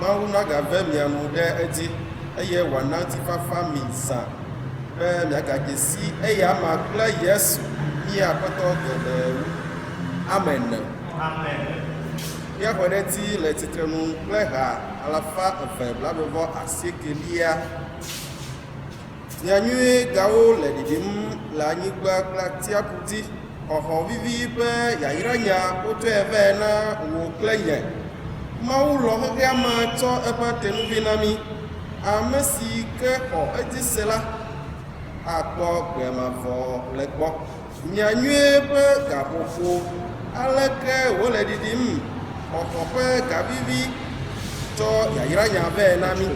Mawu nagave mianu ɖe edzi eye wòanati fafa mi zã be miagade si eye ama kple Yesu mi aƒetɔ geɖewo. Amen. Amen. Míaxɔ ɖe ti le tsitrenu kple ha 229. Nyanyui gawo le ɖiɖim le anyigba kple atiaƒu dzi. Xɔxɔ vivi ƒe yayiranya wotɔe vɛ na wò kple nye. Mawu lɔ xexea me tsɔ eƒe tenuvi na mi. Ame si ke xɔ edzi se la akpɔ gbemavɔ le gbɔ. Nyanyui ƒe gaƒoƒo aleke wòle ɖiɖim xɔxɔ ƒe gavivi tsɔ yayiranya vɛ na mi.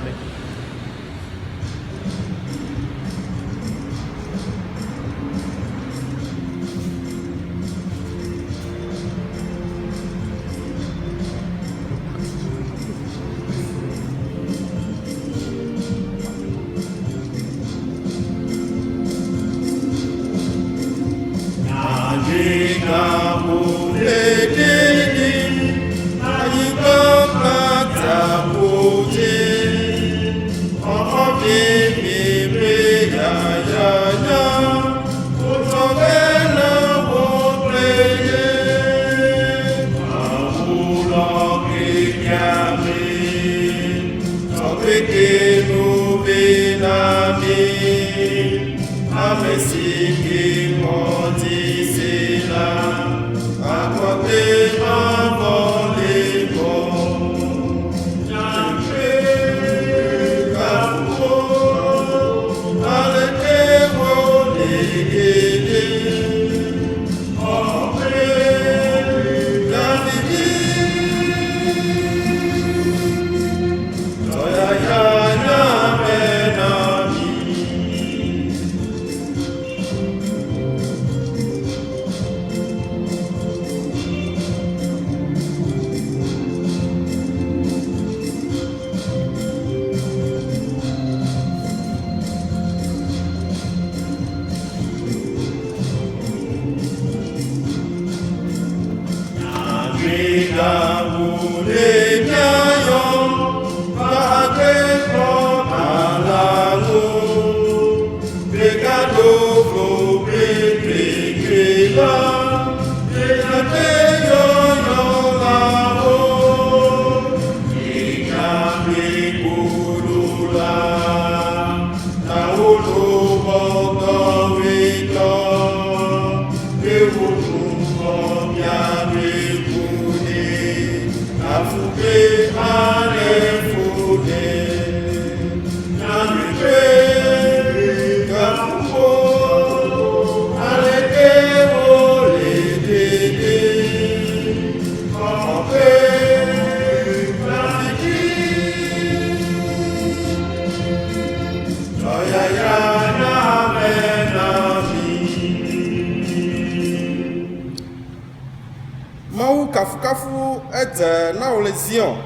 Kafu edze na wo le Zion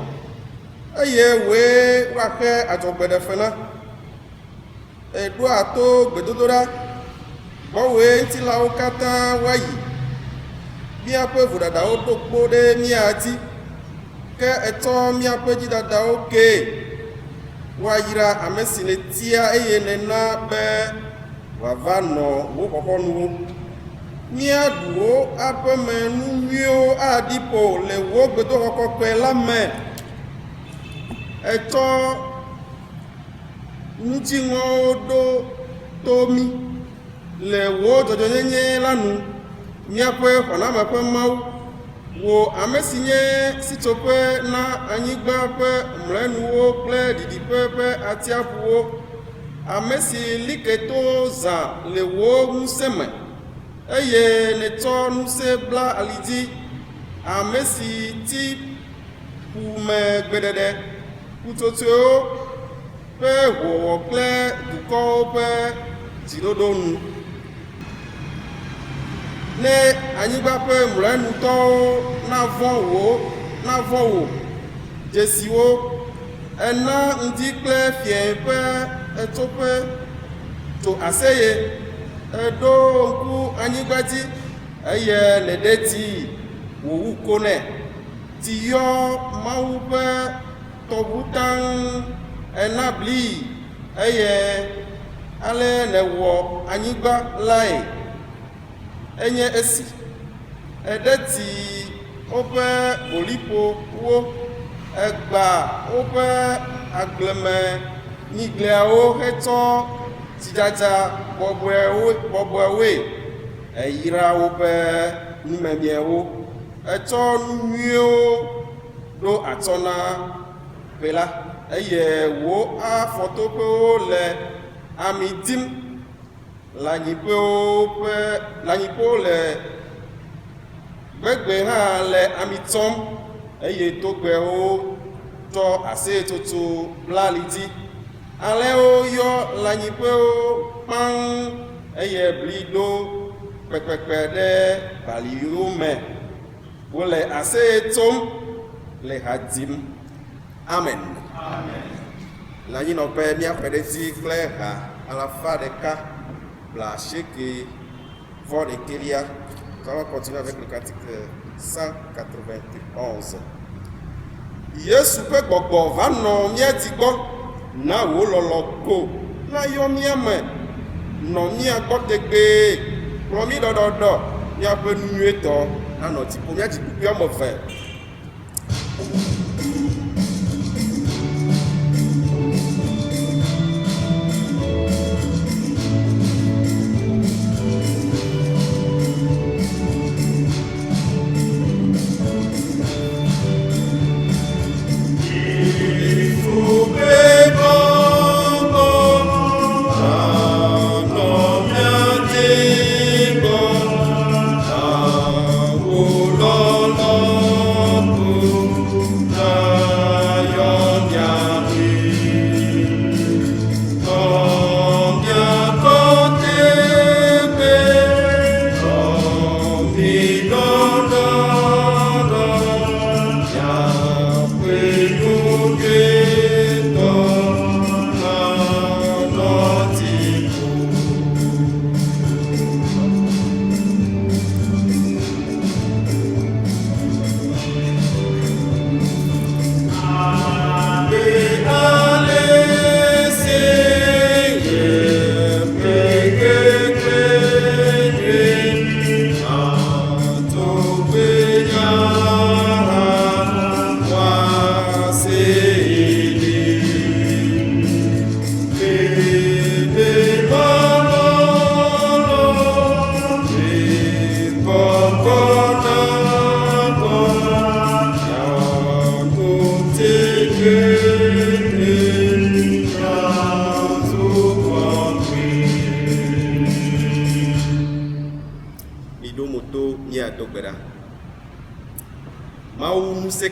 eye woe woaxe adzɔgbeɖefe na eɖo ato gbedodoɖa gbɔwoe ŋutilawo katã woayi míaƒe vodadawo ɖo kpo ɖe mía dzi ke etsɔ míaƒe dzidadawo kee woayra ame si le tia eye nena be wòava nɔ wo xɔxɔnuwo. Míaɖuwo aƒeme nu nyuiwo aɖi ƒo le wo gbedoxɔ kɔkɔe la me. Etsɔ ŋutiŋɔwo ɖo to mi le wo dzɔdzɔnyenye la nu. Míaƒe xɔname ƒe Mawu, wò ame si nye sitsoƒe na anyigba ƒe mlɔenuwo kple ɖiɖiƒe ƒe atiaƒuwo, ame si like to zã le wo ŋusẽ me eye netsɔ ŋusẽ bla ali dzi, ame si ti ƒume gbeɖeɖe kutotsoewo ƒe wɔwɔ kple dukɔwo ƒe dziɖoɖo nu. Ne anyigba ƒe mlɔenutɔwo navɔ wò dzesiwo, ena ŋdi kple fiẽ ƒe etsoƒe tso aseye, eɖo ŋku anyigba dzi eye neɖe ti wòwu ko nɛ. Ti yɔ Mawu ƒe tɔ ɔʋutan enabli eye ale newɔ anyigba lae enye esi edeti woƒe boliƒowo egba woƒe agbleme nyigliawo hetsɔ tsidzadza bɔbɔewoe eyra woƒe numemiawo etsɔ nu nyuiwo ɖo atsɔ na ƒe la eye wo afɔtoƒewo le ami dim lãnyiƒewo le gbegbe hã le ami tsɔm eye togbɛwo tsɔ aseyetsotso bla ali dzi ale woyɔ lãnyiƒewo kpaŋ eye bli ɖo kpekpekpe ɖe baliwo me wole aseye tsom le ha dzim. Amen. Le anyinɔƒe míaƒe ɖe dzi kple ha 191. Nous allons continuer avec le cantique 191. Yesu ƒe gbɔgbɔ va nɔ mía dzi gbɔ na wò lɔlɔ ko na yɔ mía me nɔ mía gbɔ tegbee kplɔ mí ɖɔɖɔɖɔ míaƒe nu nyuietɔ nanɔ dziƒo mía dzikpukpui wɔme eve.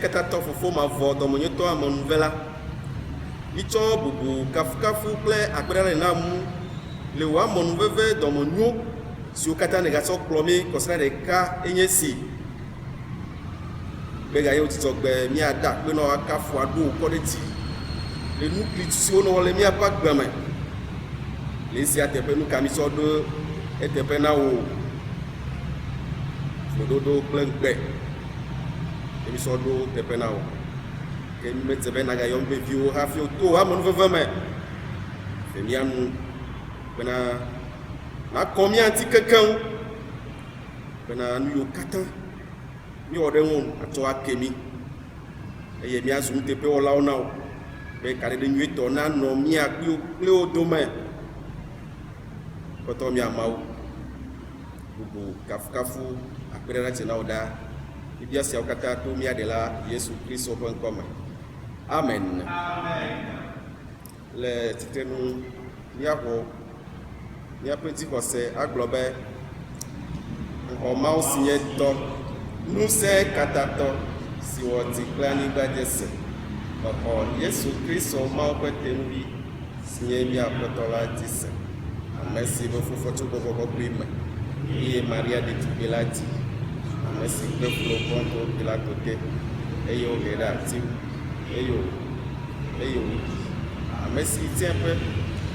Katatɔ fofo ma vɔ dɔmenyotɔ amenuve la mitsɔ bubu kafukafu kple akpeɖeɖe na mu le wò amenuveve dɔmenyo siwo katã negatsɔ kplɔ mi kɔsina ɖeka enye si gbega ye dzidzɔgbe miada akpe na akafu aɖo kɔ ɖe dzi le nukli siwo nɔ le miaƒe agbe me le esia teƒe nu ka mitsɔ ɖo eteƒe na wo voɖoɖo kple ŋgbe emisɔ ɖo teƒe na wo ke mete be nagayɔ be viwo hafi to amenuveve me fe mianu bena nakɔ mia ŋuti kekeŋ bena nu yiwo katã miwɔ ɖe ŋu atsɔ ake mi eye miazu nuteƒewɔlawo na wo be kaɖiɖe nyuietɔ nanɔ mia kple wo dome kɔtɔ miamawo bubu kafukafu akpeɖeɖe na wo ɖaa ibia siawo katã to mía ɖe la Yesu Kristo ƒe ŋkɔ me. Amen. Le titrenu míaƒo míaƒe dzixɔse agblɔ be ŋkɔ Mawu si nye tɔ ŋusẽ katatɔ si wɔ dzi kple anyigba dze se exɔ Yesu Kristo Mawu ƒe tenuvi si nye mía Aƒetɔ la dzi se ame si be fofo tso gbɔgbɔ bɔbɔe me eye Maria ɖetugbi la dzi. Ame si kple flo pɔnto Pilato te eye wòhɛ ɖe ati eye wòɖi ame si tia ƒe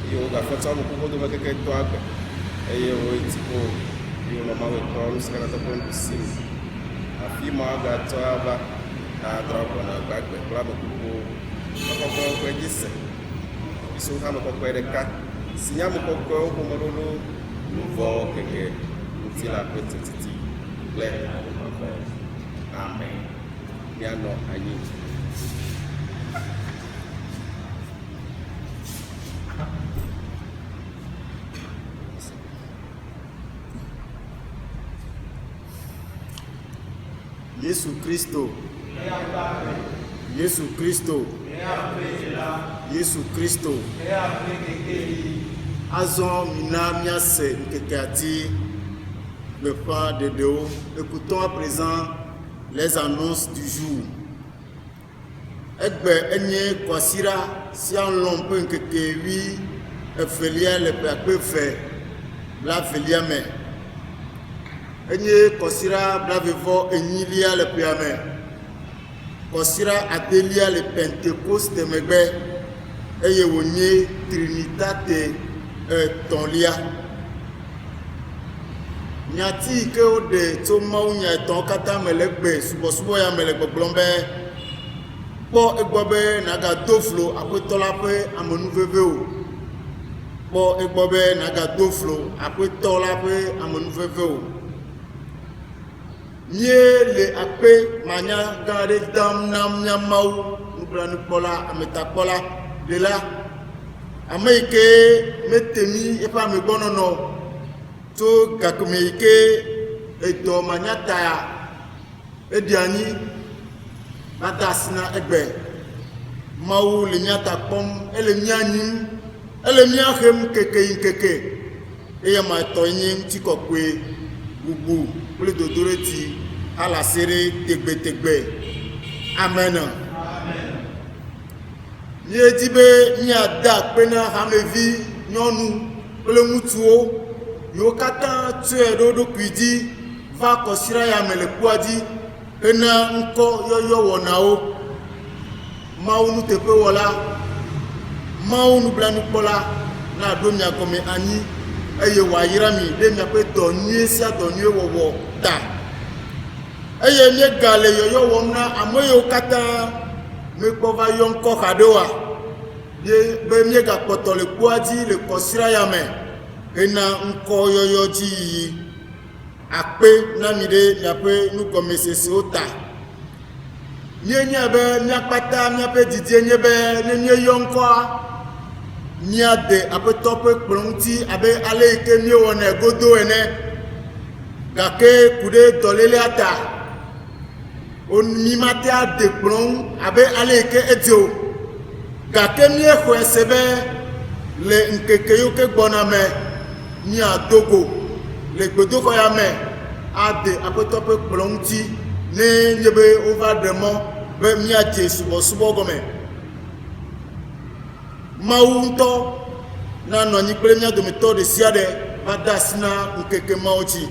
eye wògafɔ tsɔ nukuku dome keke tɔ agbe eye wòyi dziƒo eye wònɔ Mawu tɔ Nusikatãtɔ ƒe nuɖusi me afi ma wogatsɔ ava adrɔ gbɔna gbagbe kple ame kukuwo kɔkɔe dzi se iso hame kɔkɔe ɖeka si nye ame kɔkɔewo ƒomeɖoɖo vɔ keke ŋuti la ƒe tititi kple amen. Míanɔ anyi. Yesu Kristo, Yesu Kristo, Yesu Kristo. Azɔ mina miase nkeke le pas de Déo. Écoutons à présent les annonces du jour. Egbe enye kwasira si anlɔm ƒe nkeke wi evelia le ƒe ve la velia me. Enye kɔsira blavevɔ enyilia le ƒea me. Kɔsira adelia le Pentecoste megbe eye wònye Trinitate etɔ̃lia. Nyati ke woɖe tso Mawu nya etɔ̃ katã me le gbe subɔsubɔ ya me le gbɔgblɔm be kpɔ egbɔ be nagado flo Aƒetɔ la ƒe amenuveve o. Kpɔ egbɔ be nagado flo Aƒetɔ la ƒe amenuveve o. Nye le akpe manya gã aɖe dam na mía Mawu nublanukpɔla ametakpɔla de la ame yi ke metemi eƒe amegbɔnɔnɔ tso gakeme yi ke edɔ manyataya eɖi anyi va da asi na egbe. Mawu le mía ta kpɔm, ele mía nyim, ele mía hem keke yi keke eye ame etɔ̃ nye ŋutikɔkɔe bubu kple dodoɖeti ala sere tegbetegbe. Amen. Míedi be míada akpe na hamevi nyɔnu kple ŋutsuwo yiwo katã tsoe ɖo ɖokui dzi va kɔsira ya me le kpɔa dzi hena ŋkɔ yɔyɔ wɔnawo. Mawu nuteƒewɔla, Mawu nublanukpɔla na ɖo mia gɔme anyi eye wòayra mi ɖe miaƒe dɔ nyuie sia dɔ nyuie wɔwɔ ta. Eye míega le yɔyɔ wɔm na ame yiwo katã mekpɔ va yɔ ŋkɔ xa ɖewoa, be míegakpɔtɔ le kpɔa dzi le kɔsira ya me hena ŋkɔ yɔyɔ dzi yiyi. Akpe na mi ɖe miaƒe nugɔmesesewo ta. Míenya be míakpata míaƒe didie nye be ne míeyɔ ŋkɔa míade Aƒetɔ ƒe kplɔ̃ ŋuti abe ale yi ke míewɔnɛ godo ene, gake ku ɖe dɔlélia ta mimate ade kplɔ̃ ŋu abe ale yi ke edi o, gake míexɔe se be le ŋkeke yiwo ke gbɔna me míadogo le gbedoxɔ ya me ade Aƒetɔ ƒe kplɔ̃ ŋuti ne nye be wova ɖe mɔ be míadze subɔsubɔ gɔme. Mawu ŋutɔ nanɔ anyi kple mía dometɔ ɖe sia ɖe va da asi na ŋkeke mawo dzi.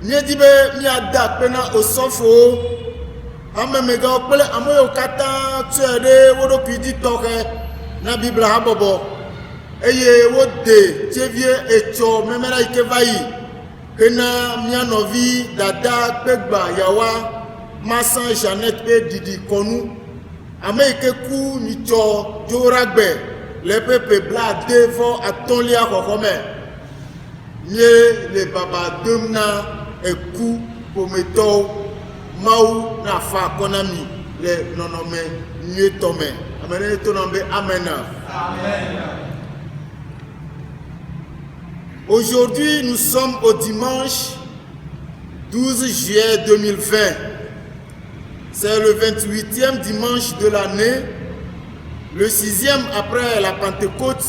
Míedi be míada akpe na osɔfowo, amemegãwo kple ame yiwo katã tsoe ɖe wo ɖokui dzi tɔxɛ na Bibla habɔbɔ eye wode tsevie etsɔ memena yi ke va yi hena mía nɔvi dada kpegba yawa Masan Jeanette ƒe ɖiɖi kɔnu. Ame yi ke ku nyitsɔ dzoragbe le eƒe blaade-vɔ-atɔ̃lia xɔxɔ me. Mie le baba dom na eku ƒometɔwo. Mawu na fa akɔ na mi le nɔnɔme nyuietɔ me. Ame ɖe to na be amen. Aujourd'hui, nous sommes au dimanche 12 juillet 2020. C'est le 28e dimanche de l'année, le 6e après la Pentecôte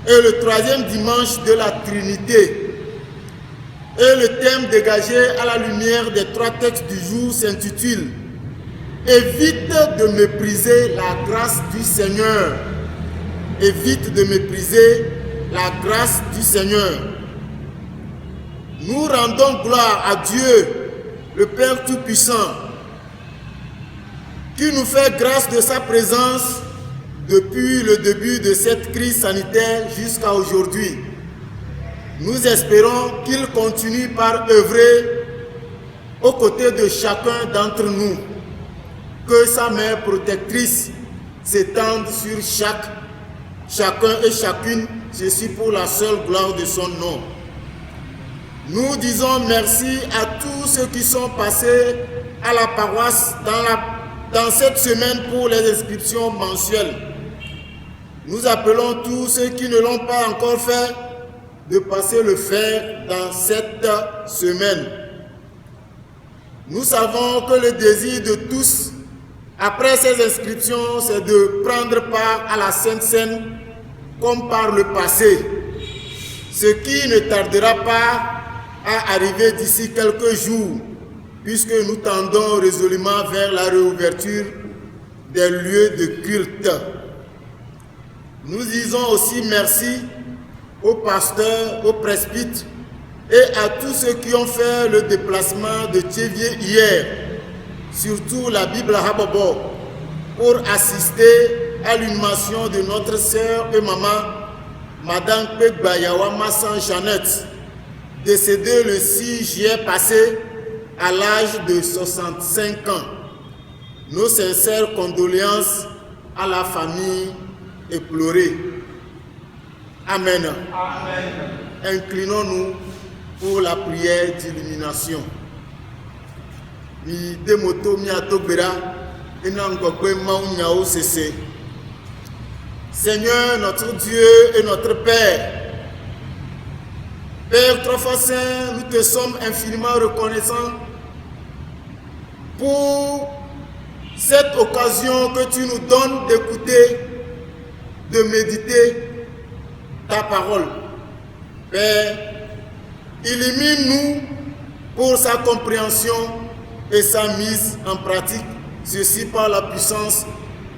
et le 3e dimanche de la Trinité. Et le thème dégagé à la lumière des 3 textes du jour s'intitule « Évite de mépriser la grâce du Seigneur ». Évite de mépriser la grâce du Seigneur. Nous rendons gloire à Dieu, le Père Tout-Puissant, qui nous fait grâce de sa présence depuis le début de cette crise sanitaire jusqu'à aujourd'hui. Nous espérons qu'il continue par œuvrer aux côtés de chacun d'entre nous, que sa main protectrice s'étende sur chacun et chacune, ceci pour la seule gloire de son nom. Nous disons merci à tous ceux qui sont passés à la paroisse dans cette semaine pour les inscriptions mensuelles. Nous appelons tous ceux qui ne l'ont pas encore fait de passer le faire dans cette semaine. Nous savons que le désir de tous, après ces inscriptions, c'est de prendre part à la Sainte Seine comme par le passé, ce qui ne tardera pas à arriver d'ici quelques jours, puisque nous tendons résolument vers la réouverture des lieux de culte. Nous disons aussi merci aux pasteurs, aux presbytes et à tous ceux qui ont fait le déplacement de Tchévier hier, surtout la Bible Habobo, pour assister à l'inhumation de notre sœur et maman, Madame Pekbayawa Massan Jeannette, décédée le 6 juillet passé à l'âge de 65 ans. Nos sincères condoléances à la famille éplorée. Amen. Amen. Inclinons-nous pour la prière d'illumination. Mi demoto mi atobera ina ngokwe maunyao sese. Seigneur notre Dieu et notre Père, Père trois fois saint, nous te sommes infiniment reconnaissants pour cette occasion que tu nous donnes d'écouter, de méditer ta parole. Père, illumine-nous pour sa compréhension et sa mise en pratique, ceci par la puissance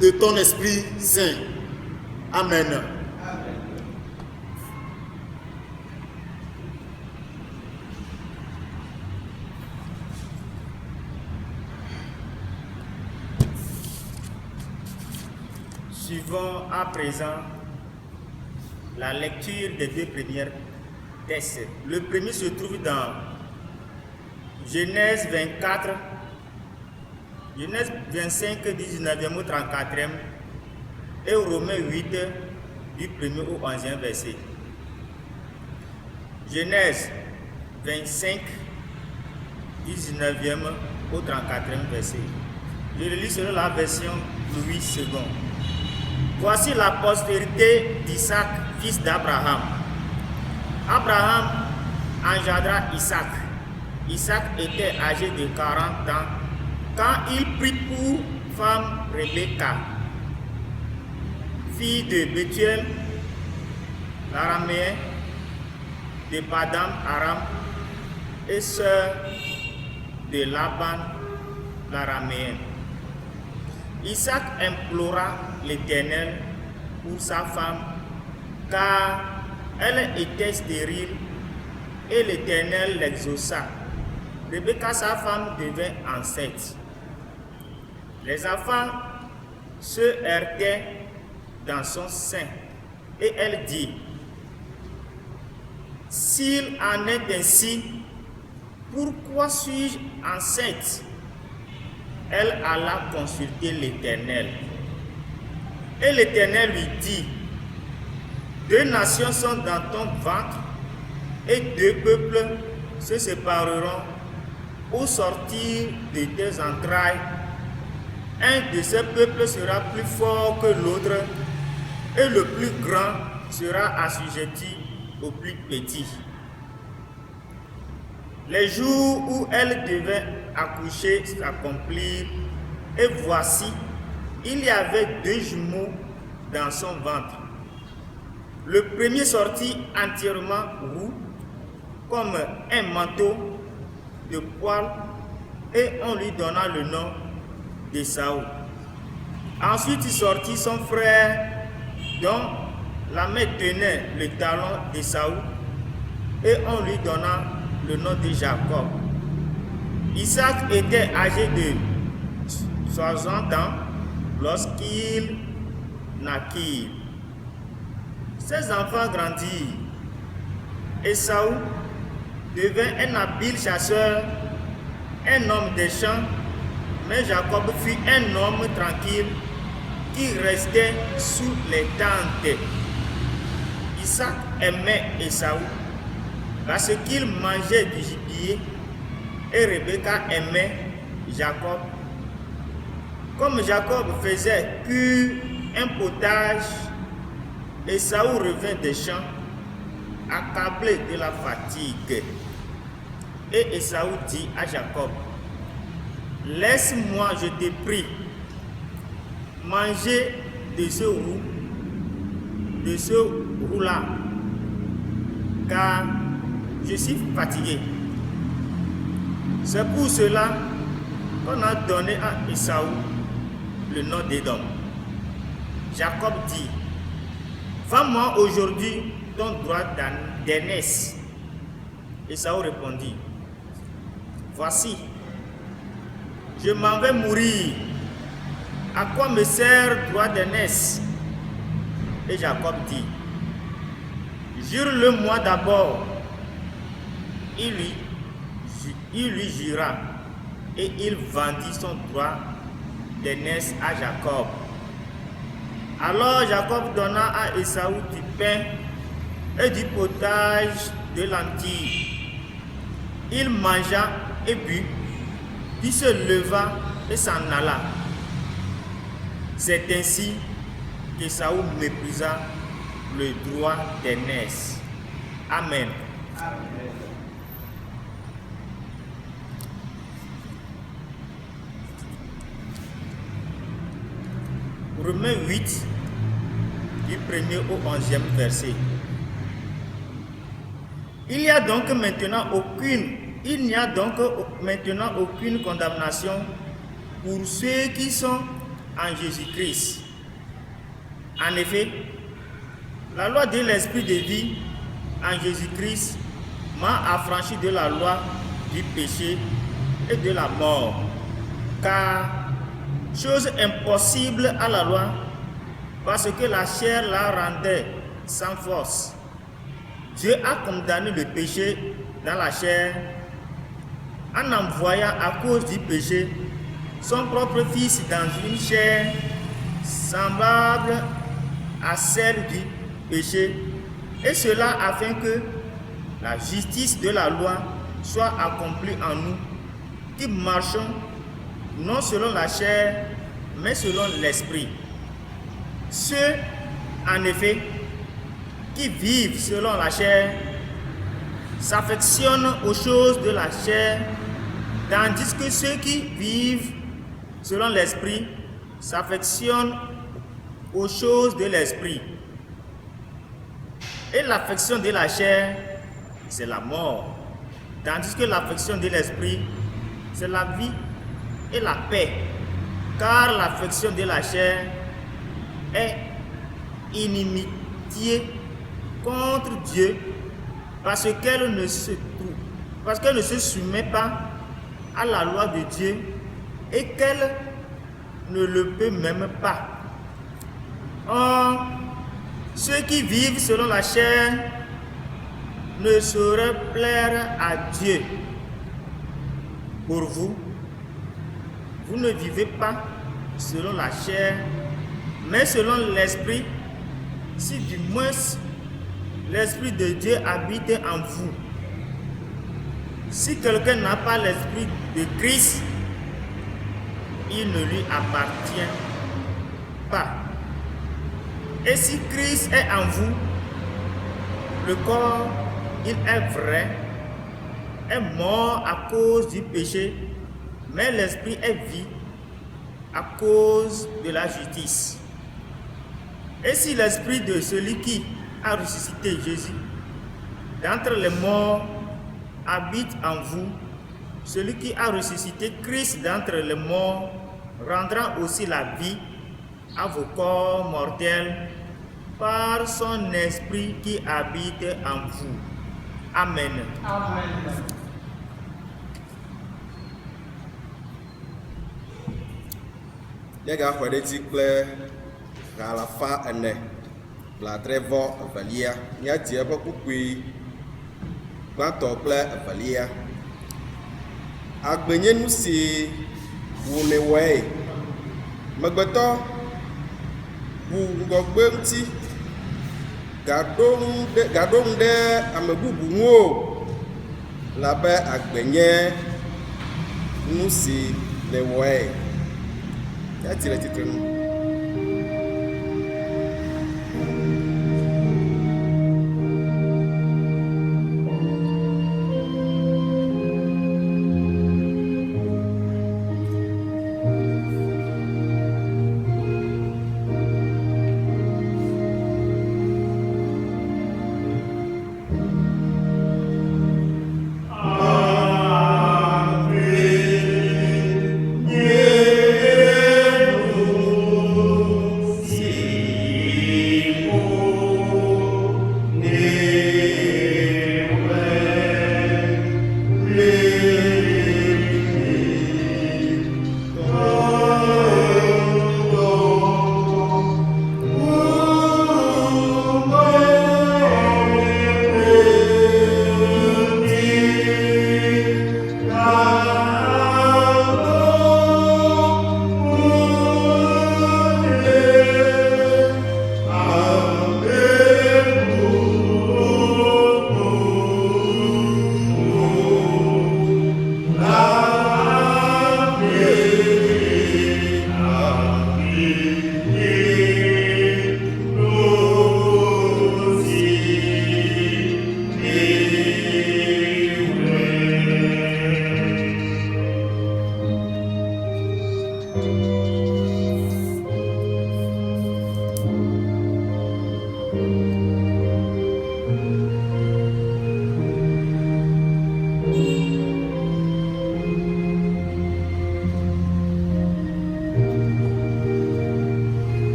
de ton Esprit Saint. Amen. Suivons à présent la lecture des deux premiers textes. Le premier se trouve dans Genèse 24, Genèse 25, 19e au 34e et Romains 8, du 1er au 11e verset. Genèse 25, 19e au 34e verset. Je le lis selon la version Louis II. Voici la postérité d'Isaac, fils d'Abraham. Abraham engendra Isaac. Isaac était âgé de 40 ans quand il prit pour femme Rebecca, fille de Bethuel, l'araméen, de Padam Aram, et sœur de Laban, l'araméen. Isaac implora l'Éternel pour sa femme, car elle était stérile, et l'Éternel l'exauça. Rebecca, sa femme, devint enceinte. Les enfants se heurtaient dans son sein, et elle dit: s'il en est ainsi, pourquoi suis-je enceinte? Elle alla consulter l'Éternel. Et l'Éternel lui dit: deux nations sont dans ton ventre, et deux peuples se sépareront au sortir de tes entrailles. Un de ces peuples sera plus fort que l'autre, et le plus grand sera assujetti au plus petit. Les jours où elle devait accoucher s'accomplirent, et voici, il y avait deux jumeaux dans son ventre. Le premier sortit entièrement roux, comme un manteau de poil, et on lui donna le nom d'Ésaü. Ensuite il sortit son frère, dont la main tenait le talon d'Ésaü, et on lui donna le nom de Jacob. Isaac était âgé de 60 ans lorsqu'il naquit. Ses enfants grandirent. Ésaü devint un habile chasseur, un homme des champs, mais Jacob fut un homme tranquille qui restaient sous les tentes. Isaac aimait Ésaü parce qu'il mangeait du gibier et Rebecca aimait Jacob. Comme Jacob faisait cuire un potage, Ésaü revint des champs, accablé de la fatigue. Et Ésaü dit à Jacob, « Laisse-moi, je te prie, manger de ce roux-là, car je suis fatigué. » C'est pour cela qu'on a donné à Ésaü le nom d'Édom. Jacob dit, « Vends-moi aujourd'hui ton droit d'aînesse. » Ésaü répondit, « Voici, je m'en vais mourir. À quoi me sert droit d'aînesse? » Et Jacob dit, « Jure-le-moi d'abord. » Il lui jura, et il vendit son droit d'aînesse à Jacob. Alors Jacob donna à Ésaü du pain et du potage de lentilles. Il mangea et but, puis se leva et s'en alla. C'est ainsi qu'Ésaü méprisa le droit d'aînesse. Amen. Romains 8, du 1er au 11e verset. Il n'y a donc maintenant aucune condamnation pour ceux qui sont en Jésus-Christ. En effet, la loi de l'esprit de vie en Jésus-Christ m'a affranchi de la loi du péché et de la mort. Car chose impossible à la loi, parce que la chair la rendait sans force. Dieu a condamné le péché dans la chair en envoyant à cause du péché son propre fils dans une chair semblable à celle du péché, et cela afin que la justice de la loi soit accomplie en nous qui marchons non selon la chair, mais selon l'esprit. Ceux, en effet, qui vivent selon la chair s'affectionnent aux choses de la chair, tandis que ceux qui vivent selon l'esprit s'affectionnent aux choses de l'esprit. Et l'affection de la chair, c'est la mort, tandis que l'affection de l'esprit, c'est la vie et la paix, car l'affection de la chair est inimitié contre Dieu, parce qu'elle ne se soumet pas à la loi de Dieu et qu'elle ne le peut même pas. Or, ceux qui vivent selon la chair ne sauraient plaire à Dieu. Pour vous, vous ne vivez pas selon la chair, mais selon l'esprit, si du moins l'esprit de Dieu habite en vous. Si quelqu'un n'a pas l'esprit de Christ, il ne lui appartient pas. Et si Christ est en vous, le corps, il est vrai, est mort à cause du péché, mais l'esprit est vie à cause de la justice. Et si l'esprit de celui qui a ressuscité Jésus d'entre les morts habite en vous, celui qui a ressuscité Christ d'entre les morts rendra aussi la vie à vos corps mortels par son esprit qui habite en vous. Amen. Amen. Nyega xɔ ɖe dzi kple halafa ene bladrevɔ evelia. Míadzi eƒe kukui gbãtɔ kple evelia. Agbe nye nu si wòle wɔe. Megbetɔ bu ŋgɔgbe ŋuti gaɖo ŋu ɖe ame bubu ŋu o labe agbenye nu si le wɔe yati le tsitre nu.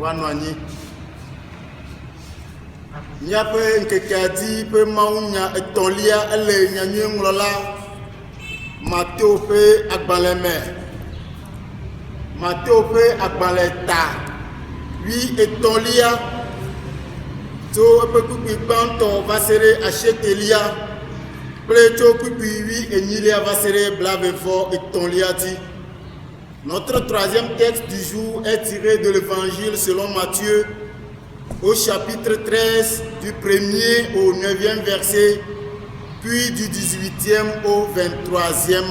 Wanwanyi Nyape nkekadi pe maunya etolia ele nyanyi nglola Mateo pe agbaleme Mateo pe agbaleta wi etolia to pe kupi banto vasere achetelia preto kupi wi enyilia vasere blavefo etolia ti. Notre troisième texte du jour est tiré de l'évangile selon Matthieu au chapitre 13 du 1er au 9e verset, puis du 18e au 23e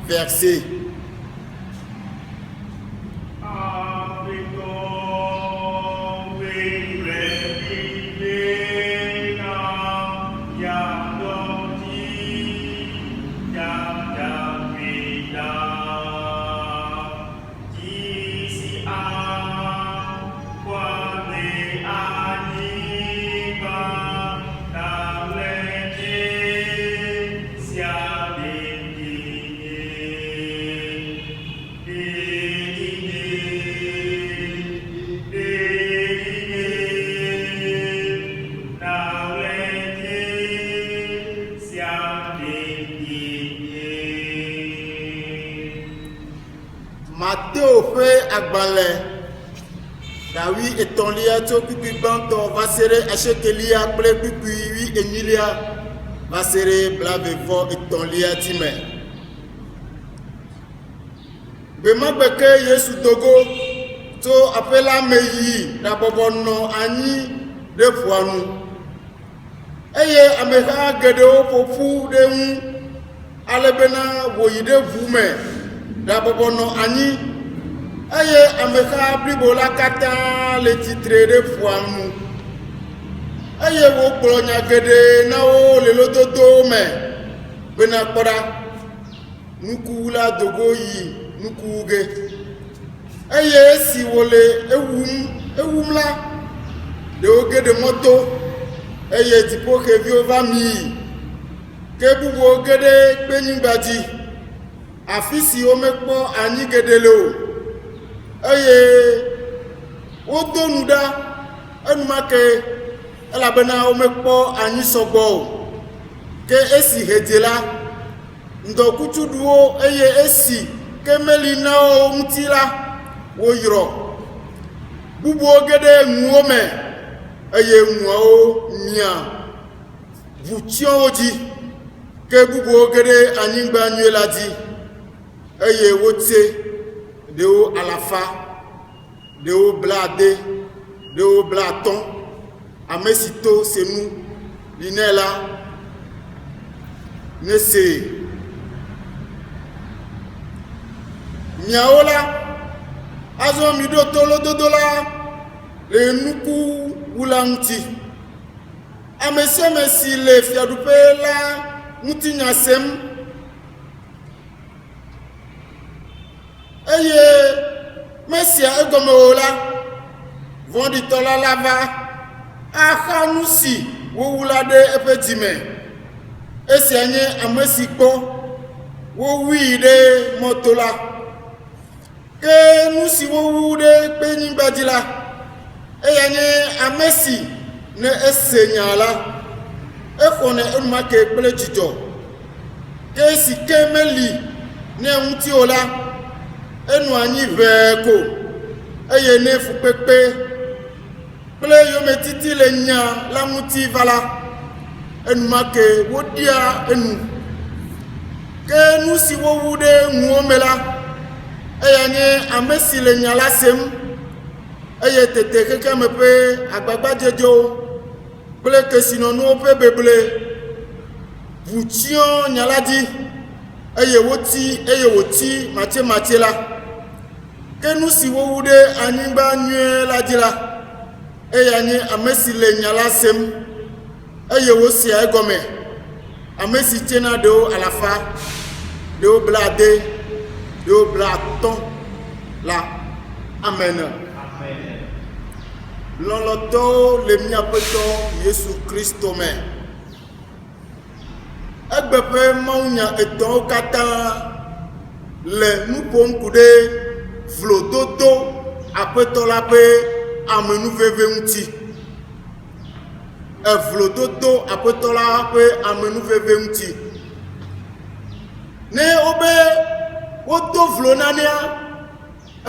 verset. Matteo fait agbalé. Dawi etolia to pipi banto va sere achetelia ple pipi wi enilia va sere blavevo etolia time. Bema beke Yesu togo to apela meyi da bobono ani de fuanu eye ameha geɖewo ƒoƒu ɖe ŋu ale bena wòyi ɖe ʋu me ɖabɔbɔ nɔ anyi eye ameha blibo la katã le tsitre ɖe ƒua ŋu eye wogblɔ nya geɖe na wo le lododo me bena kpɔɖa nuku la dogo yi nuku ge eye esi wòle ewum la ɖewo ge ɖe mɔto eye dziƒoxeviwo va mi ke bubuwo ge ɖe kpenyigba dzi afi si womekpɔ anyi geɖe le o eye wodo nu ɖa enumake elabena womekpɔ anyi sɔgbɔ o ke esi hedze la ŋdɔkutsu ɖu wo eye esi ke meli na wo ŋuti la woyrɔ bubuwo ge ɖe ŋuwo me eye ŋuawo mia ʋu tsyɔ wo dzi ke bubuwo ge ɖe anyigba nyuie la dzi eye wotie ɖewo 100 ɖewo 70 ɖewo 50 ame si to senu line la ne see miawo la azɔ mi ɖo to lododo la le nuku wu la ŋuti ame sia ame si le fiaɖuƒe la ŋuti nya sem eye mesia egɔme o la vɔ̃ɖitɔ la va axa nu si wowu la ɖe eƒe dzime esia nye ame si gbɔ wowui ɖe mɔto la ke nu si wowu ɖe kpenyigba dzi la eya nye ame si ne ese nya la exɔnɛ enumake kple dzidzɔ ke esi ke meli ne ŋuti o la enɔ anyi ʋɛɛ ko eye ne fukpekpe kple yometiti le nya la ŋuti va la enumake woɖia enu ke nu si wowu ɖe ŋuwo me la eya nye ame si le nya la sem eye tete xexea me ƒe agbagbadzedzewo kple kesinɔnuwo ƒe beble ʋu tsyɔ nya la dzi eye wòti matsematse la ke nu si wowu ɖe anyigba nyuie la dzi la eya nye ame si le nya la sem eye wosia egɔme ame si tsena ɖewo 100 ɖewo 70 ɖewo 50 la amen. Lɔlɔtɔwo le miaƒe tɔ Yesu Kristo me egbe ƒe mawunya etɔ̃wo katã le nu ƒom ku ɖe vlododo aƒetɔ la ƒe amenuveve ŋuti evlododo aƒetɔ la ƒe amenuveve ŋuti ne wobe wodo vlo nanea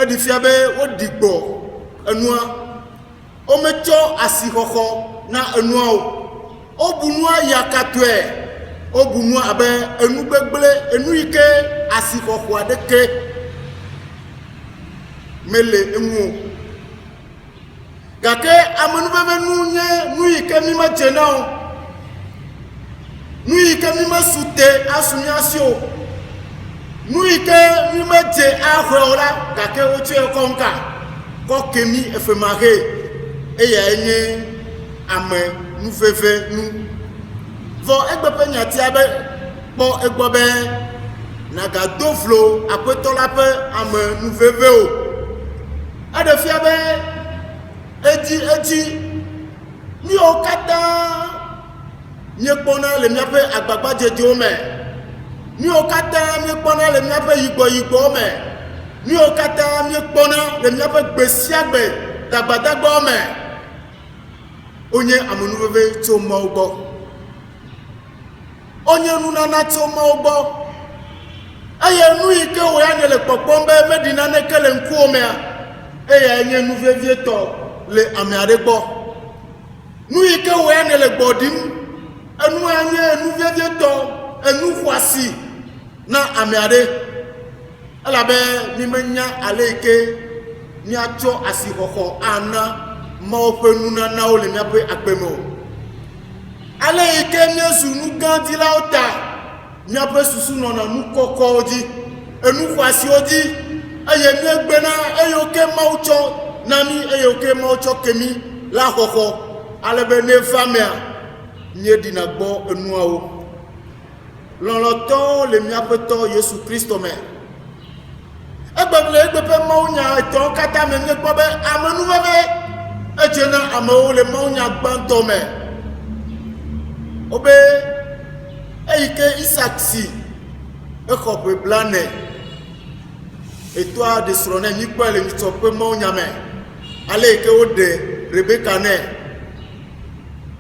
eɖi fia be woɖi gbɔ enua wometsɔ asixɔxɔ na enua o wobu nua yakatɔe wobu nua abe enu gbegble enu yi ke asixɔxɔ aɖeke mele eŋu o gake amenuveve nu nye nu yi ke mi medze na o nu yi ke mi mesute asu miasi o nu yi ke mi medze axɔe o la gake wotsɔe kɔ ŋka kɔ kemi efemahe eya nye ame nuveve nu vɔ egbe ƒe nyatia be kpɔ egbɔ be nagado vlo aƒetɔ la ƒe ame nuveve o eɖe fia be edzi míawo katã míekpɔna le míaƒe agbagbadzedzewo me míawo katã míekpɔna le míaƒe yigbɔyigbɔwo me míawo katã míekpɔna le míaƒe gbe sia gbe dagbadagbawo me wonye amenuveve tso Mawu gbɔ wonye nunana tso Mawu gbɔ eye nu yi ke wò ya ne le kpɔkpɔm be meɖi naneke le ŋkuwo mea eya nye nu vevietɔ le ame aɖe gbɔ nu yi ke wò ya ne le gbɔɖim enua nye nu vevietɔ enu xɔasi na ame aɖe elabe mi menya ale yi ke miatsɔ asixɔxɔ ana Mawu ƒe nunanawo le miaƒe agbe me o ale yi ke miezu nu gã dilawo ta miaƒe susu nɔna nu kɔkɔwo dzi enu xɔasiwo dzi eye míegbena eyiwo ke Mawu tsɔ na mí eyiwo ke Mawu tsɔ ke mí la xɔxɔ ale be ne va mea míeɖina gbɔ enuawo lɔlɔtɔwo le míaƒe tɔ Yesu Kristo me egbe ƒe mawunya etɔwo katã me míekpɔ be amenuveve edze na amewo le mawunya gbãtɔ me wobe eyi ke Isak si exɔ ƒe blane etoa de srɔ̃nɛ míkpɔe le mitsɔ ƒe mawunya me ale yi ke woɖe Rebeka nɛ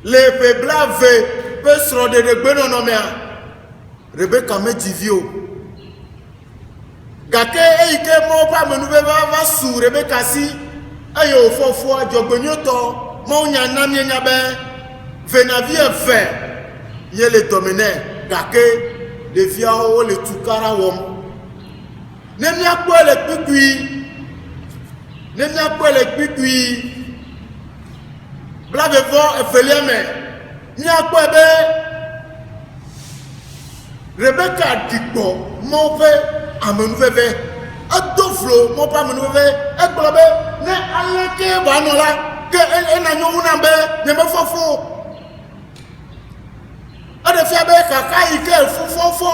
le ƒe blave ƒe srɔ̃ɖeɖegbenɔnɔ mea Rebeka medzi vi o gake eyi ke Mawu ƒe amenuveve va su Rebeka si eye wòfɔ foa dzɔgbenyuitɔ mawunya na míenya be venavi eve ye le dɔme nɛ gake ɖeviawo le tukara wɔm ne míakpɔe le kpikpui blavevɔ evelia me míakpɔe be Rebeka ɖi gbɔ Mawu ƒe amenuveve edo vlo Mawu ƒe amenuveve egblɔ be ne aleke wòanɔ la ke ena nyo wu nam be nyemefɔfɔ eɖe fia be kaka yi ke fɔfɔfɔ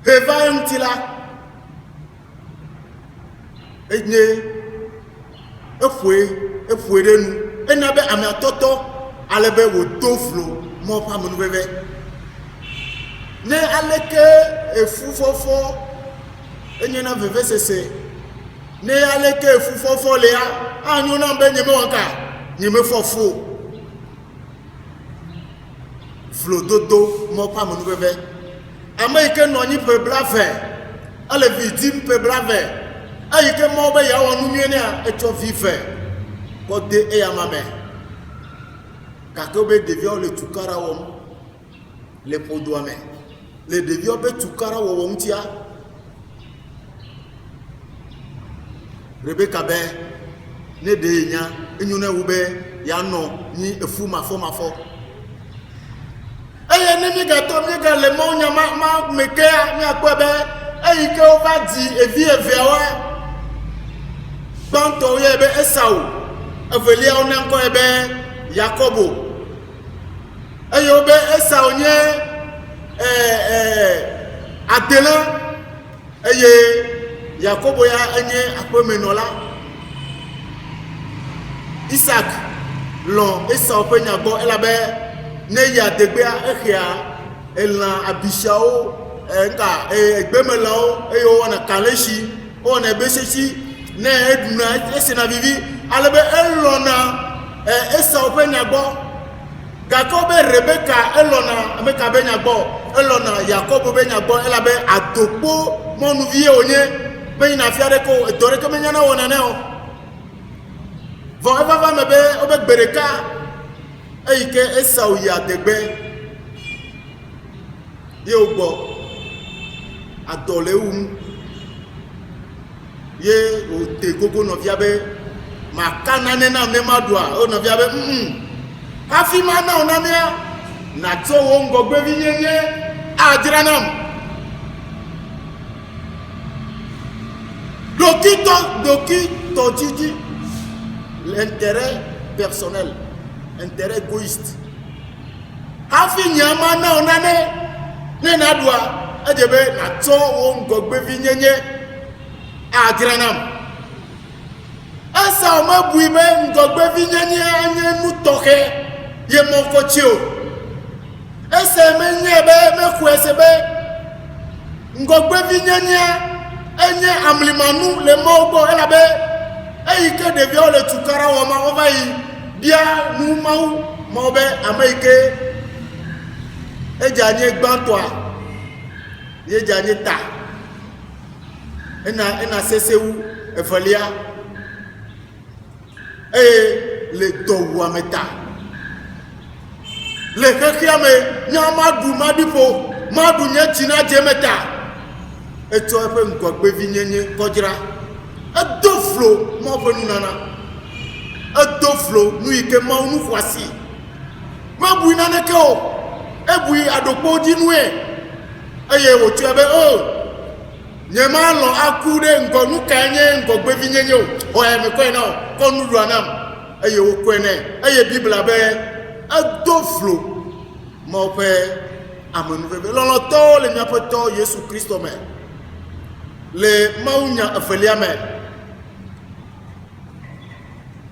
heva eŋuti la enye eƒoe ɖe nu ena be ameatɔtɔ ale be wòdo vlo Mawu ƒe amenuveve ne aleke efufɔfɔ enye na vevesese ne aleke efufɔfɔ lea anyo na be nyemewɔka nyemefɔfo vlododo Mawu ƒe amenuveve ame yi ke nɔ anyi ƒe blave ele vi dim ƒe blave eyi ke Mawu be yeawɔ nu nyuie nea etsɔ vi ve kɔ de eyama me gake wobe ɖeviawo le tukara wɔm le ƒodoa me le ɖeviawo be tukara wɔwɔ ŋutia Rebeka be ne ɖe nya enyo na wu be yeanɔ nyi efu mafɔmafɔ eye ne míega le mawunya ma mekea míakpɔe be eyi ke wova dzi evi eveawoa gbãtɔwo yɛ be Esau eveliawo na ŋkɔe be Yakobo eye wo be Esau nye adelã eye Yakobo ya enye aƒemenɔla Isak lɔ Esau ƒe nya gbɔ elabe ne yi adegbea exea elã abisiawo egbemelãwo eye wowɔna kalesi wowɔna ebesesi ne eɖuna esena vivi alebe elɔna Esau ƒe nya gbɔ gake wo be Rebeka elɔna ameka be nya gbɔ elɔna Yakobo be nya gbɔ elabe adokpo mɔnuvie wònye be yina fia ɖeke o edɔ ɖeke menya na wɔna nɛ o vɔ evava me be wobe gbe ɖeka eyi ke Esau yi adegbe ye wògbɔ adɔ le ewu ye wòde gogo nɔvia be maka nane nam ne ma ɖua o nɔvia be hafi ma na o nanea natsɔ wo ŋgɔgbevi nyenye adzra nam dokitɔ dzidzi l'intérêt personnel intérêt égoïste hafi nyama na o nane ne naɖua edze be natsɔ wo ŋgɔgbevi nyenye adzra nam Esau mebui be ŋgɔgbevi nyenye anye nu tɔxɛ ye mɔkɔtsi o ese menye be mexɔe se be ŋgɔgbevi nyenye enye amlimanu le Mawu gbɔ elabe eyi ke ɖeviawo le tukara wɔm ma wova yi bia nu Mawu be ame yi ke edze anyi gbãtɔa ye dze anyi ta ena sesewu evelia eye le dɔwua me ta le xexea me nya maɖu maɖiƒo maɖu nye tsina dze me ta etsɔ eƒe ŋgɔgbevi nyenye kɔdzra edo vlo Mawu ƒe nunana edo vlo nu yi ke Mawu nu xɔasi ma bui naneke o ebui adokpo dinue eye wo tu abe nyema lo akude ngo nukanye ngo gbevinyenye o e me ko na ko nudu anam eye wo ko ne eye bibla be adoflo mo pe amenu bebe lolo to le nyapoto Yesu Kristo me le maunya afelia me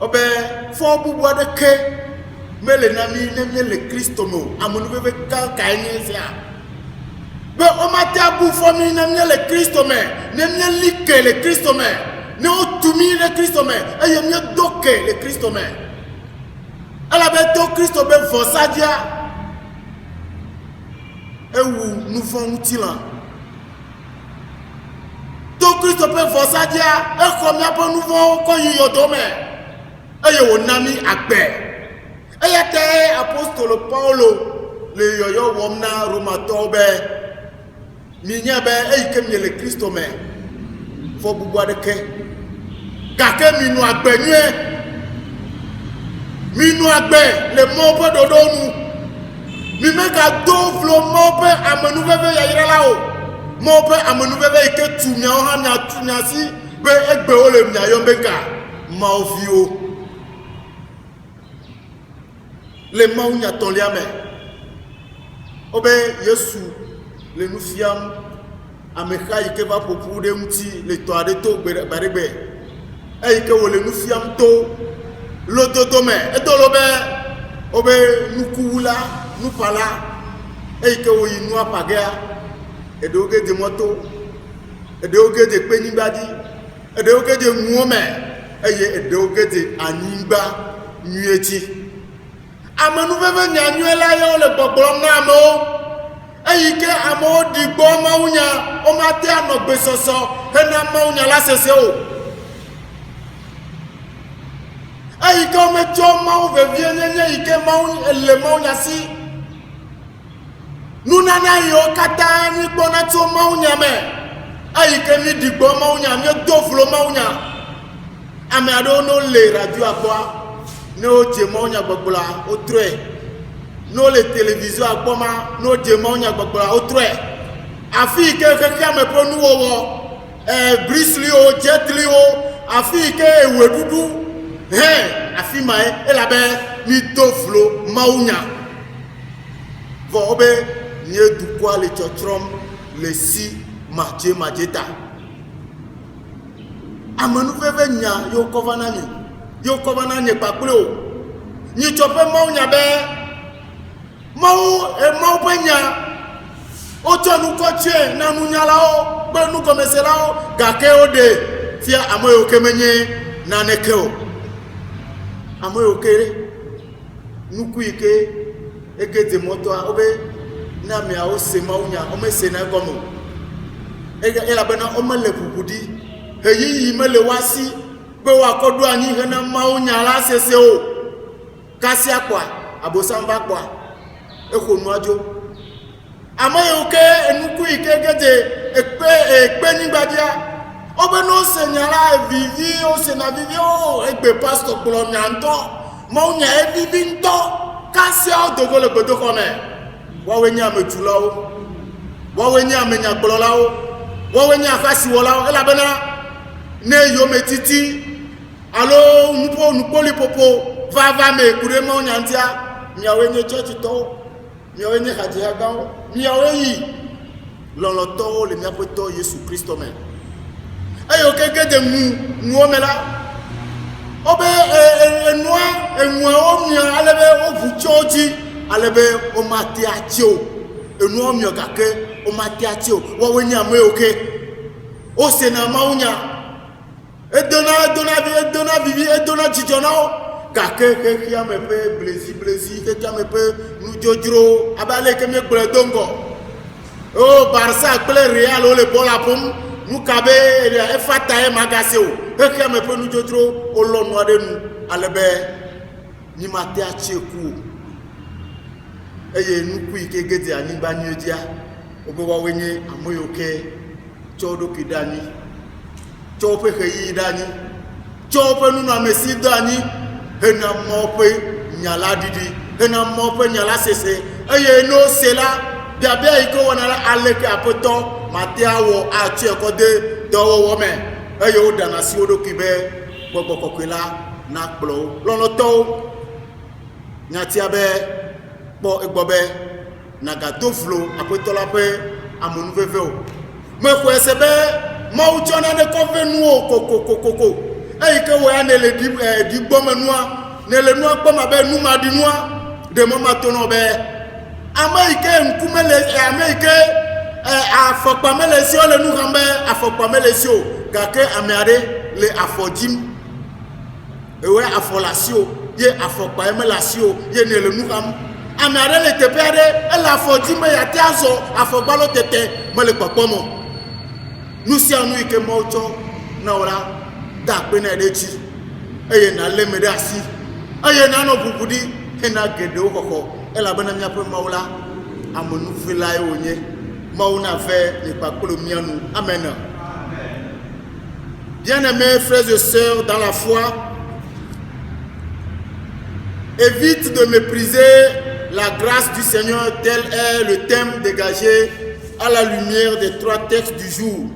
obe fo bubu adeke mele na mi ne le Kristo mo amenu bebe ka kaini sia be o mate abu fo mi ne le Kristo me ne like le Kristo me ne o tumi le Kristo me eye mi doke le Kristo me ala be to Kristo be fosadia ewu nous vont utilan to Kristo pe fosadia e ko mi apo nous vont ko yiyo do me eye wo nami agbe eye te apostole Paulo le yoyo womna romato be mi nya be e ke mi le Kristo me fo bubu adeke kake mi nu agbe nue mi nu agbe le mo pe dodo nu mi meka do flo mo pe amenu bebe ya ira la o mo pe amenu bebe ke tu nya o ha nya tu nya si be egbe o le nya yo meka ma o fi o le ma nya ton lia me obe Yesu le nu fiam ameka ike ba popu de mti le to ade to gbe barigbe e ike wo le nu fiam to lo dodo me e do lo be obe nukuula nupala eike wo yinu apagea edoge de moto edoge de penibadi edoge de muome eye edoge de anigba nyueti amanu bebe nyanyuela yo le gbogboro na mo eike amo digbo maunya o mate anogbe soso ena maunya la sese o aïe comme tu m'as venu ike mau le mau nyasi nous nana yo kata ni bona tu mau nyame aïe que ni digbo mau nyame doflo mau nya ame ado no le radio akwa no je mau nya gbogbola otre no le télévision akoma no je mau nya gbogbola otre afi ke me ponu wo brisli o jetli o afi ke ewedudu afimae elabe mi doflo maunya vo obe nye du kwa le chotrom le si majeta amanu veve nya yo kovana nye pakule o ni chope maunya be mau penya o tonu koche na nunya lao be nu komesela o gake ode fia amoyo kemenye na nekeo amoyo kere nuku ike egede moto obe na mi a o se maunya o me se na gomo ela bena o mele kukudi eyi mele wasi pe wa kodu anyi he na maunya la sese o kasi akwa abosamba kwa ekonu ajo amoyo ke nuku ike gede ekpe nigbadia obe no senyala vivi o sena vivi o egbe pastor kpolo nyanto mo nya e vivi nto kasi o dogole gbodo kome wa we nya metulawo wa we nya menya kpolo lawo wa we nya kasi wolawo ela bena ne yo metiti alo nupoli popo va me kure mo nyantia mi awe nye church to mi awe nye hadia gawo mi awe yi lolo to le mi apoto Yesu Kristo me ayo keke de mu omela obe enua omia alebe ovuchoji alebe omati atio enua omia kake omati atio wo wenya mo oke o se na maunya edona vivi edona jijona kake keke amepe blezi keke amepe nujojro abale keme gbere dongo o Barça kple Real o le bola pom nukabe efata e magase o eke me pe nujotro olonu ade nu alebe ni mate acheku eye nuku ike gede ani gba ni odia ogbo wenye amoyoke chodo kidani chope keyi dani chope nu na mesi dani hena mope nyala didi ena mo pe nyala sese eye no sela bia bia iko wona la aleke apoto matia wo achi ekode do wo me eye o dana si odo kibe gbogbo kokela na kplo lono to nyatia be po egbobe na gato flo apoto la pe amonu veve o me ko esebe mo uchona ne konvenu o koko eye ke wo ya ne le di gboma nua ne le nua gboma be nu ma di nua de mo ma tono be Amérique nkumele Amérique afokpa melesio le nu hambe afokpa melesio gake amiare le afojim ewe afolasio ye afokpa emelasio ye ne le nu ham amiare le tepeade el afojim ya tiazo afokpa lo tete mele popomo nu si anu ike mocho na ora da pe na edechi eye na le medasi eye na no bubudi ena gede okoko ela bana mia pe maula amonu fila onye mauna fait les pakolo mianou amen. Bien-aimés frères et sœurs dans la foi, évite de mépriser la grâce du Seigneur, tel est le thème dégagé à la lumière des 3 textes du jour.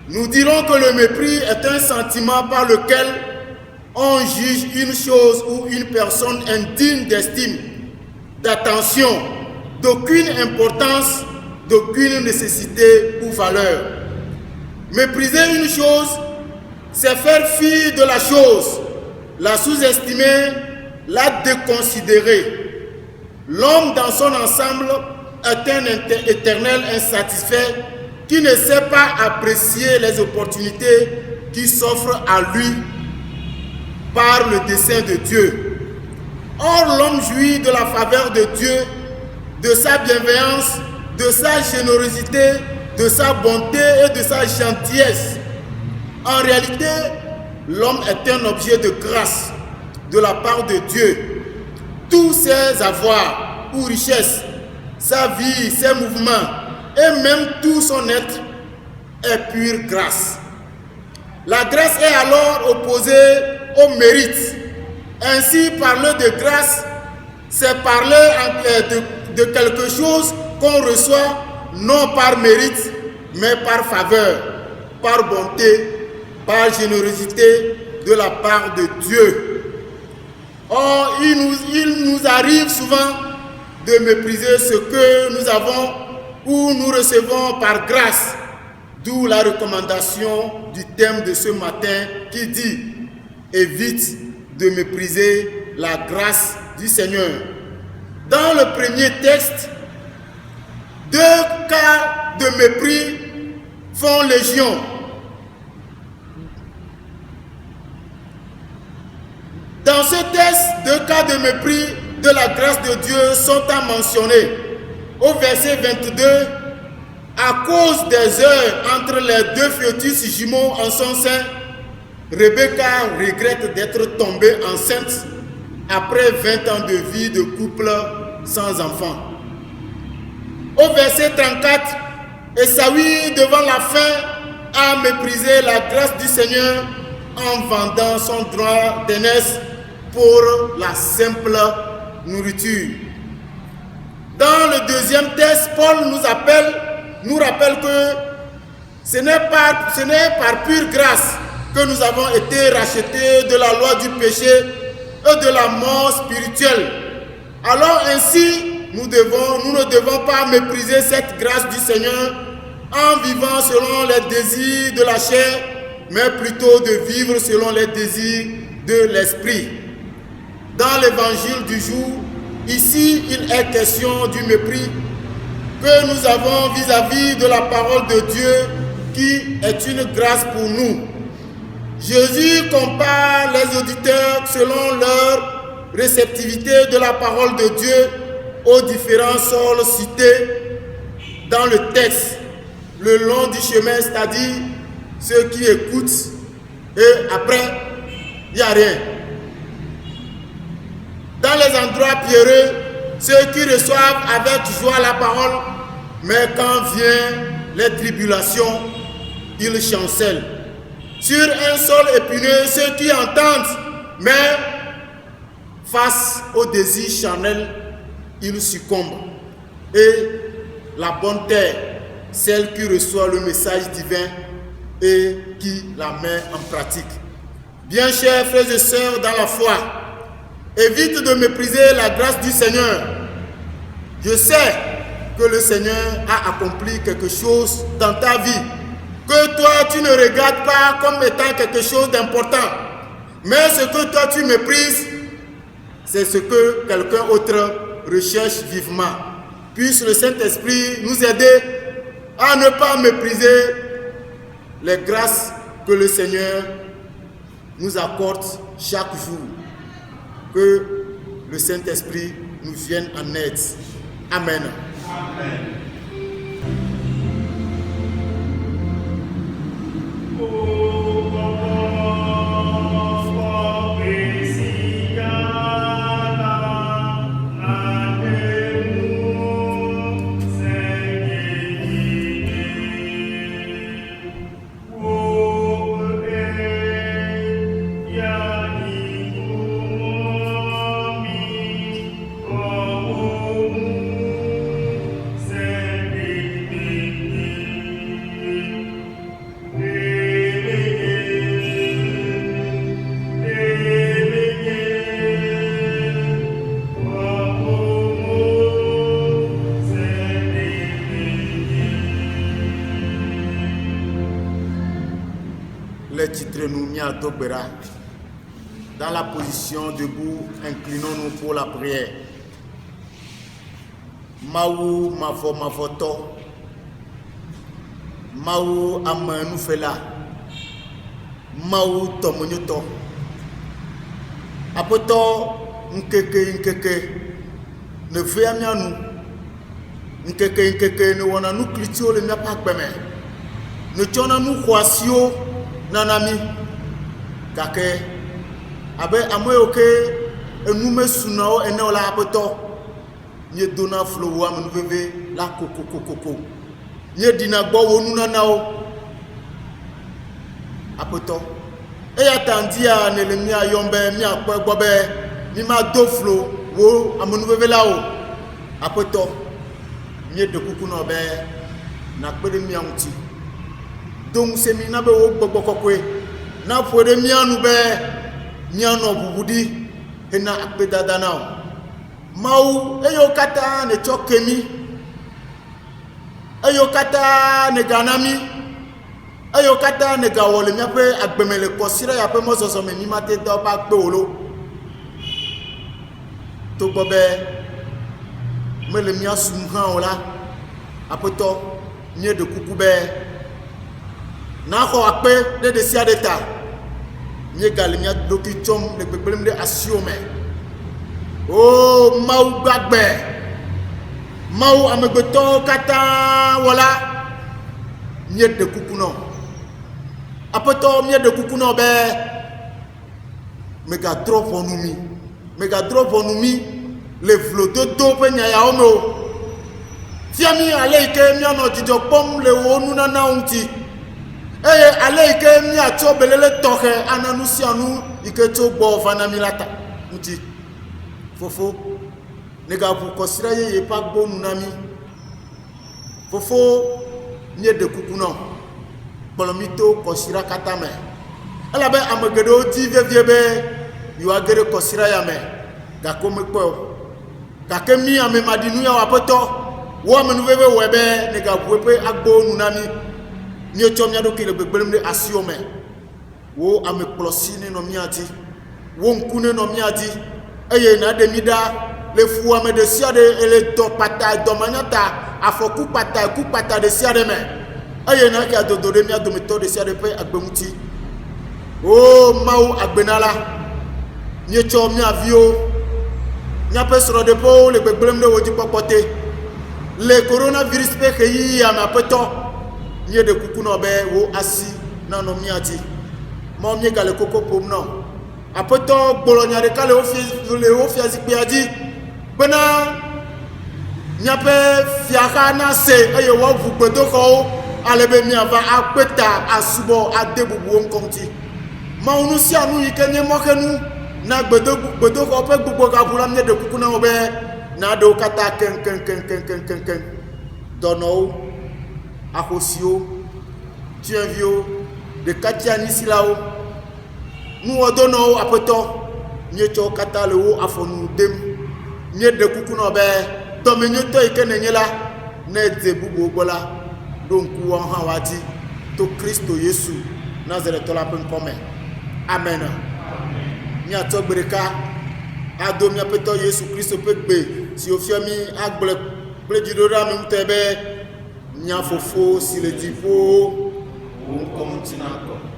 Nous dirons que le mépris est un sentiment par lequel on juge une chose ou une personne indigne d'estime, d'attention, d'aucune importance, d'aucune nécessité ou valeur. Mépriser une chose, c'est faire fi de la chose, la sous-estimer, la déconsidérer. L'homme dans son ensemble est un éternel insatisfait qui ne sait pas apprécier les opportunités qui s'offrent à lui par le dessein de Dieu. Or, l'homme jouit de la faveur de Dieu, de sa bienveillance, de sa générosité, de sa bonté et de sa gentillesse. En réalité, l'homme est un objet de grâce de la part de Dieu. Tous ses avoirs ou richesses, sa vie, ses mouvements et même tout son être est pure grâce. La grâce est alors opposée au mérite. Ainsi, parler de grâce, c'est parler de quelque chose qu'on reçoit non par mérite, mais par faveur, par bonté, par générosité de la part de Dieu. Or, il nous arrive souvent de mépriser ce que nous avons ou nous recevons par grâce, d'où la recommandation du thème de ce matin qui dit « Évite de mépriser la grâce du Seigneur ». Dans le premier texte, 2 cas de mépris font légion. Dans ce texte, 2 cas de mépris de la grâce de Dieu sont à mentionner. Au verset 22, à cause des heures entre les 2 fœtus jumeaux en son sein, Rebecca regrette d'être tombée enceinte après 20 ans de vie de couple sans enfant. Au verset 34, Esaü, devant la faim, a méprisé la grâce du Seigneur en vendant son droit d'aînesse pour la simple nourriture. Dans le deuxième texte, Paul nous rappelle que ce n'est par pure grâce que nous avons été rachetés de la loi du péché et de la mort spirituelle. Alors ainsi, nous ne devons pas mépriser cette grâce du Seigneur en vivant selon les désirs de la chair, mais plutôt de vivre selon les désirs de l'esprit. Dans l'évangile du jour, ici, il est question du mépris que nous avons vis-à-vis de la parole de Dieu qui est une grâce pour nous. Jésus compare les auditeurs selon leur réceptivité de la parole de Dieu aux différents sols cités dans le texte, le long du chemin, c'est-à-dire ceux qui écoutent et après, il n'y a rien. Dans les endroits pierreux, ceux qui reçoivent avec joie la parole, mais quand viennent les tribulations, ils chancellent. Sur un sol épineux, ceux qui entendent, mais face au désir charnel, il succombe. Et la bonne terre, celle qui reçoit le message divin et qui la met en pratique. Bien chers frères et sœurs dans la foi, évite de mépriser la grâce du Seigneur. Je sais que le Seigneur a accompli quelque chose dans ta vie, que toi tu ne regardes pas comme étant quelque chose d'important. Mais ce que toi tu méprises, c'est ce que quelqu'un autre recherche vivement. Puisse le Saint-Esprit nous aider à ne pas mépriser les grâces que le Seigneur nous accorde chaque jour. Que le Saint-Esprit nous vienne en aide. Amen. Amen. Dans la position debout, inclinons-nous pour la prière. Maou mavoto, Maou amanu fela, Maou tomonyoto, Apoto nkeke, ne veamianu, nkeke ne wana nu klitio le miapakbeme, ne chona nu kwasio nanami. Kake abe amoyoke enume sunao ene la apoto nye dona flow am veve la koko nye dina gbo wonu nanao apoto e atandia ne le mi ayombe mi akpo gbobe mi ma do flow wo amonu veve la o apoto nye de kuku no be na pere mi anti donc se mi na be wo gbogbo kokwe na fode mianu be mianu bubudi hena akpeda danao mau eyo kata ne chokemi eyo kata ne ganami eyo kata ne gawole miape agbemele kosira ya pe mososo me nimate do ba gbe olo to bobe mele miasum han ola apoto nye de kukube na ko akpe de sia deta nye galimia doki chom le gbegblem de asiome oh mau gbagbe mau amegbeto kata wala nye de kukuno apoto nye de kukuno be mega drop onumi le vlodo do pe nya ya omo fiami aleike mi ono jijo pom le wonu na naunti eye aleike mi acho belele toke ananusianu iketo gbo vanamilata uti fofo nega bu kosira ye pa gbo nunami fofo nye de kukuno bolomito kosira katame alabe amagedo ti viebe yo agere kosira ya me gakome po gakemi ame madinu ya wapoto wo amenu veve webe nega buepe agbo nunami ni ochomya do kile gbegblem de asiome wo ame plosine no miati wo nkune no miati eye na de mida le fu ame de siade ele do pata do manyata afoku pata de siade me eye na ka do de mi adometo de siade pe agbemuti o mau agbenala ni ochomya vio nya pe soro de po le gbegblem de woji popote le coronavirus pe ke yi ama peto nye de kukuno be wo asi na no miati mo mi gale koko pom no apoto gbolonya de kale ofia zikpe adi bena nyape fiaka na se eye wo vugbedo ko alebe mi ava apeta asubo adebubu onkonti ma unu si anu ikenye mokenu na gbedo ko pe gbogbo ka bula mne de kuku na obe na do kata ken dono akosio tienvio de katia nisilao nu odono apoto nye cho kata le wo afonu dem nye de kuku na obe to me nye to ikene nyela na zebugo bola donc won hawati to Kristo Yesu Nazareth la pen come amen ni atogbereka ado mi apeto Yesu Kristo pegbe si ofiami agble plejidora mi mtebe nya fofo si le tipo on continue encore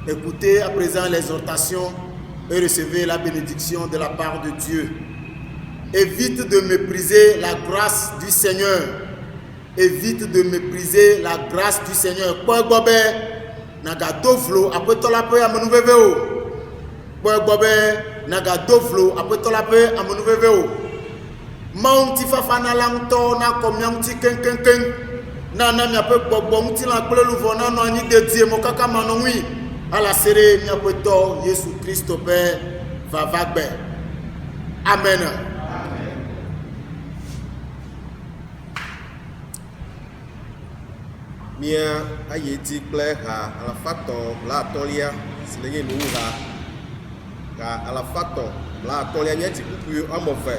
Écoutez à présent l'exhortation et recevez la bénédiction de la part de Dieu. Évite de mépriser la grâce du Seigneur. Évite de mépriser la grâce du Seigneur. Nana mi ape gbogbo mti la kple luvo na no anyi de die mo kaka manonwi ala sere mi ape to Yesu Kristo pe va vagbe. Amen. Mia ayeti kple ha alafato la atolia sileye nu ha ka alafato la atolia nyeti kuku amove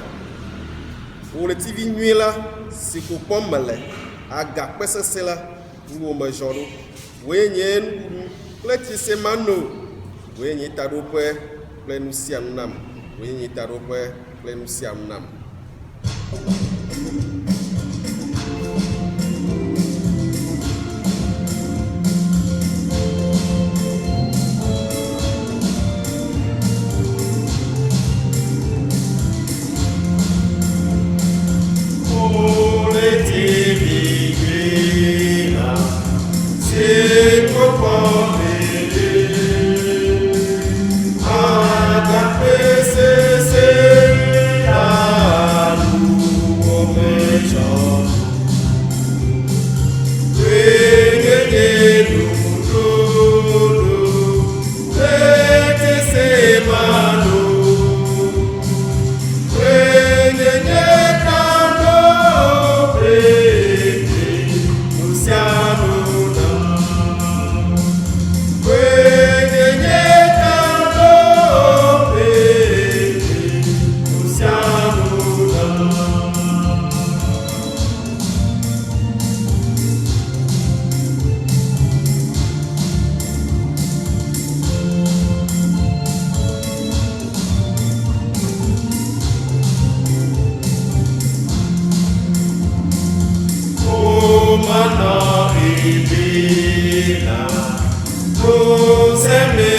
wo le TV nui la siko pomele aga pesese la wo me joro we nye nu kple tise mano we nye tarope kple nu siam nam we nye tarope kple nu siam nam. Nos